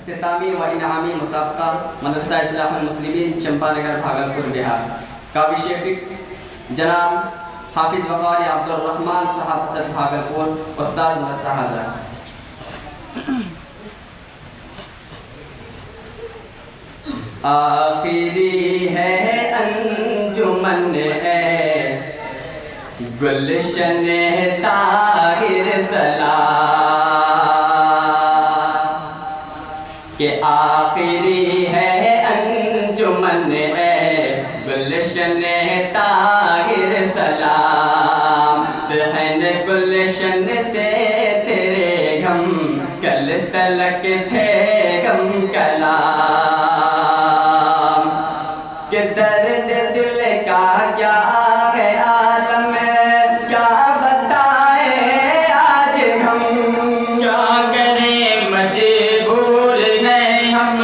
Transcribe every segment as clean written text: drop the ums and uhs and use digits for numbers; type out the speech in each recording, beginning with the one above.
इख्तितामी व इनामी मुसाबका मदरसा इस्लाहुल मुस्लिमीन चंपानगर भागलपुर बिहार। काबी शेफिक जनाब हाफिज वक़ारी अब्दुल रहमान साहब असद भागलपुर उस्ताद मदरसा हाज़िर। आखिरी है अंजुमन गुलशन ताहिर सलाम के आखिरी है अंजुमन गुलशन ताहिर सलाम सहन गुलशन से तेरे गम कल तलक थे गम कलाम के दर्द दिल का क्या है आलम क्या बताए आज हम क्या करें मजबूर हैं हम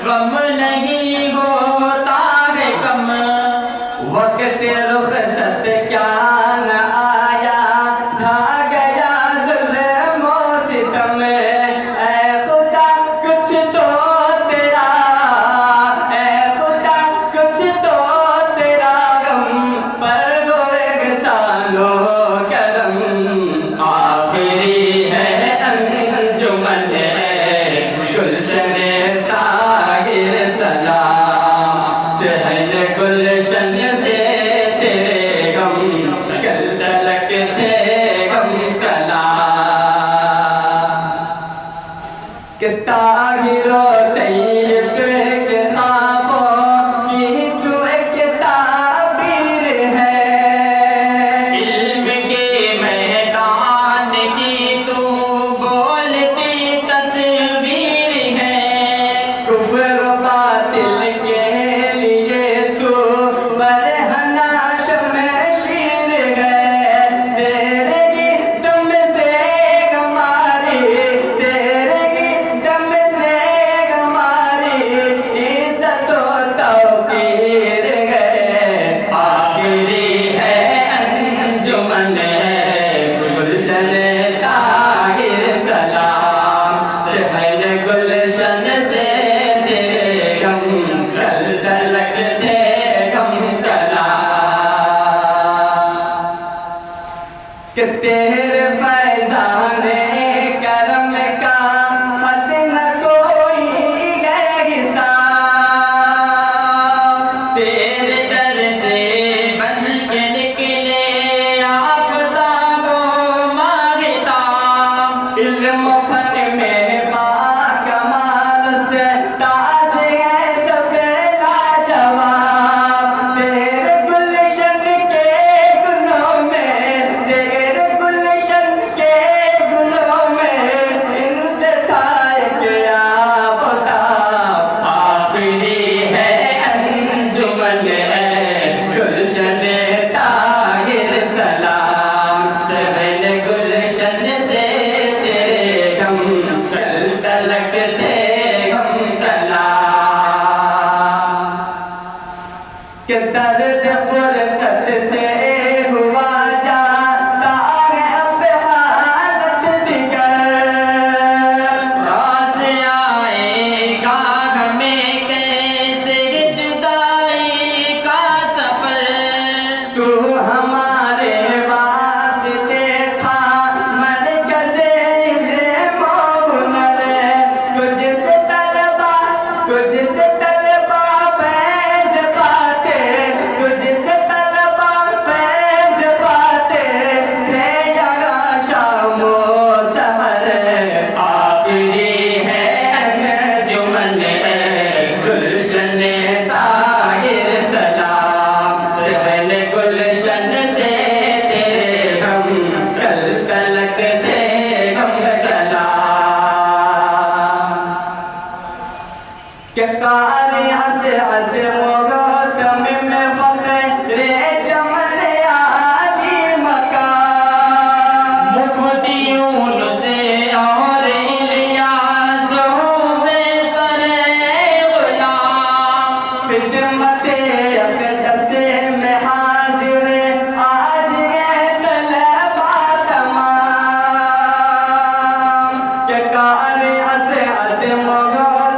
गम नहीं होता है कम वक्त रुखसत क्या न आया ढा गया जुल्म व सितम ऐ खुदा कुछ तो तेरा ऐ खुदा कुछ तो तेरा गम पर गो एहसानो करम आखिरी है अंजुमन गुलशन ताहिर सलाम सहन गुलशन से तेरे गम कल तलक थे गम कला के ताहिरो तैयब के ख्वाबों की तू एक ताबीर है इल्म के मैदान की तू बोलती तस्वीर है कुफ्र बातिल के लिए तू बरहना शमशीर है तेरे की दम से हमारी तेरे की दम से हमारी इज्जत व तौकीर है आखिरी है अंजुमन गुलशन ताहिर सलाम सहन गुलशन से तेरे गम कल तलक थे गम कला कि तेरे फैज़ाने करम का हद न कोई है हिसाब तेरे दर से बन के निकले आफताबो माहिताब इल्म फन में बाकमाल से ताज़ है सब लाजवाब तेरे गुलशन के गुलों में तेरे गुलशन के गुलों में इनसे थाए क्या बता आखिरी है अंजुमन गुलशन ताहिर सलाम सहन गुलशन से तेरे गम कल तलक थे गम कला के दर्द फुरकत से हुआ जाता है अब हालत दिगर रास आएगा हमें कैसे जुदाई का सफर तू हमारे वास्ते था मरकज़े इल्म व हुनर तुझसे तलबा फैज़ पाते तुझसे तलबा फैज़ पाते थे यहाँ शाम व सहर आखिरी है अंजुमन गुलशन ताहिर सलाम सहन गुलशन से तेरे गम कल तलक थे गम कला के कारिया से मोहतम में फख्रे चमन आली मकाम मुफ्ती यूनुस और इलियास हुए सरे गुलाम खिदमते अक़दस में हाजिर आज है तलबा तमाम के कारिया से मोहतम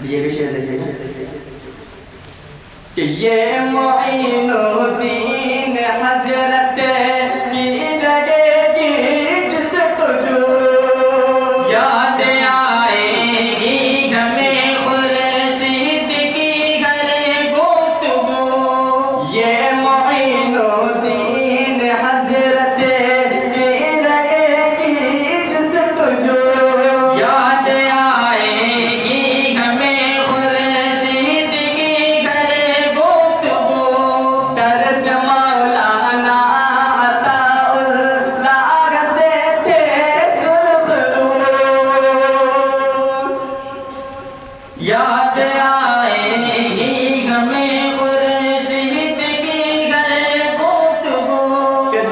ये भी शेर देखिए कि ये मोइनुद्दीन हजरत की लगेगी जिस तुझो याद आएगी हमें खुर्शीद की घर गुफ्तगू। ये मोइनुद्दीन हजरत की लगेगी जिस तुझो याद आएगी हमें खुर्शीद की घर गुफ्तगू। दरस मौलाना अताउल्लाह से थे सुरखरू याद आएगी हमें खुर्शीद की घर गुफ्तगू।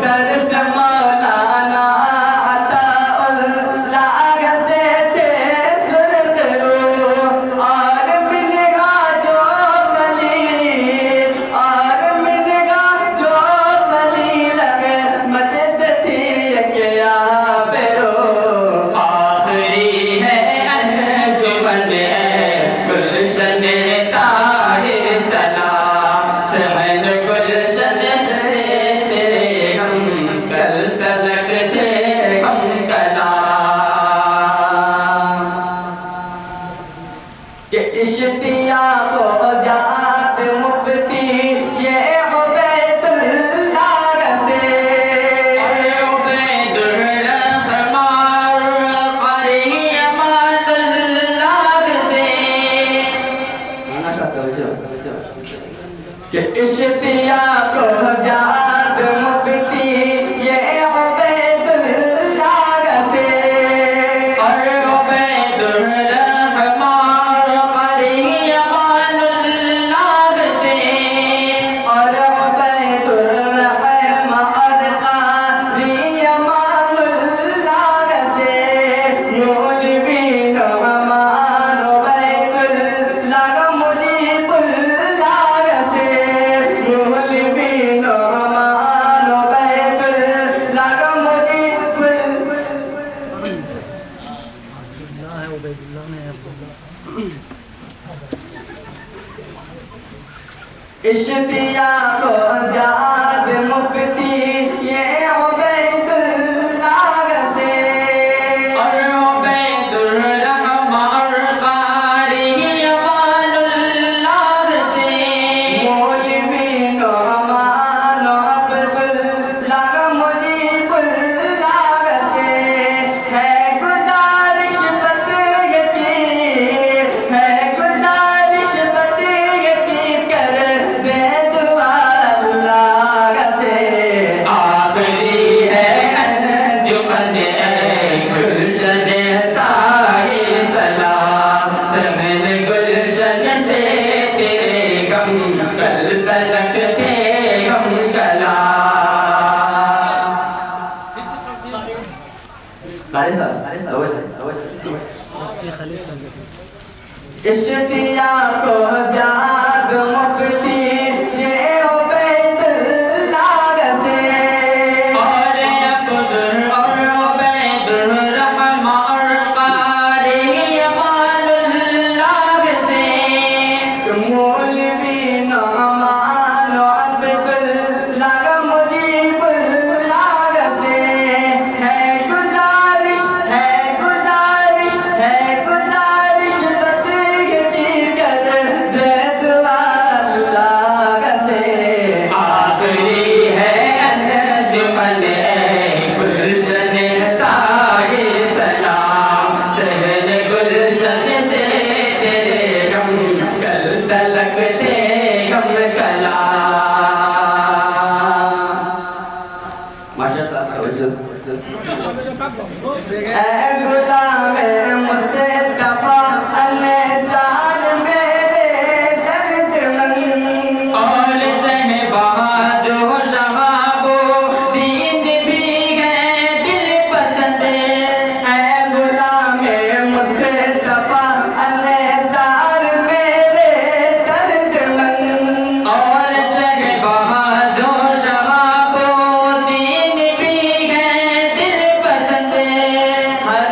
दरस मौलाना अताउल्लाह से थे सुरखरू और मिनगा जो वली लगे मत से थी क्या बेरो आखिरी है अंजुमन गुलशन ताहिर सलाम सहन गुलशन से तेरे हम कल तलक थे हम कलाम। कि इश्तियाक ज़ात मुफ्ती ये उबैदुल्लाह से उबैदुर्रहमान क़री अमानुल्लाह से कि इश्तियाक ज़ात मुफ्ती ये उबैदुल्लाह से और उबैदुर्रहमान क़री अमानुल्लाह से और उबैदुर्रहमान क़री अमानुल्लाह से मौलवी नअमान उबैदुल्लाह मुजीबुल्लाह से मौलवी नअमान उबैदुल्लाह इश्तियाक ज़ात मुफ्ती ये उबैदुल्लाह से और उबैदुर्रहमान क़री अमानुल्लाह से मौलवी नअमान अब्दुल्लाह मुजीबुल्लाह से है गुजारिश बतिए की कर दे दुआ अल्लाह से आखिरी है अंजुमन गुलशन ताहिर सलाम सहन गुलशन से तेरे गम कल तलक थे गम कलाम। इश्तियाक ज़ात मुफ्ती ये उबैदुल्लाह से और उबैदुर्रहमान क़री अमानुल्लाह से मौलवी नअमान अब्दुल्लाह मुजीबुल्लाह से है गुजारिश बतिए की कर दे दुआ अल्लाह से आखिरी है अंजुमन गुलशन ताहिर सलाम सहन गुलशन से तेरे गम कल तलक थे गम कलाम। मास्टर ऐ गुलामे मुस्तफा अनसार मेरे दर्दमंद और शहबाज हो शहाबो दीन भी गए दिल पसंद। ऐ गुलामे मुस्तफा अनसार मेरे दर्दमंद और शहबाज हो शहाबो दीन भी गए दिल पसंद। हर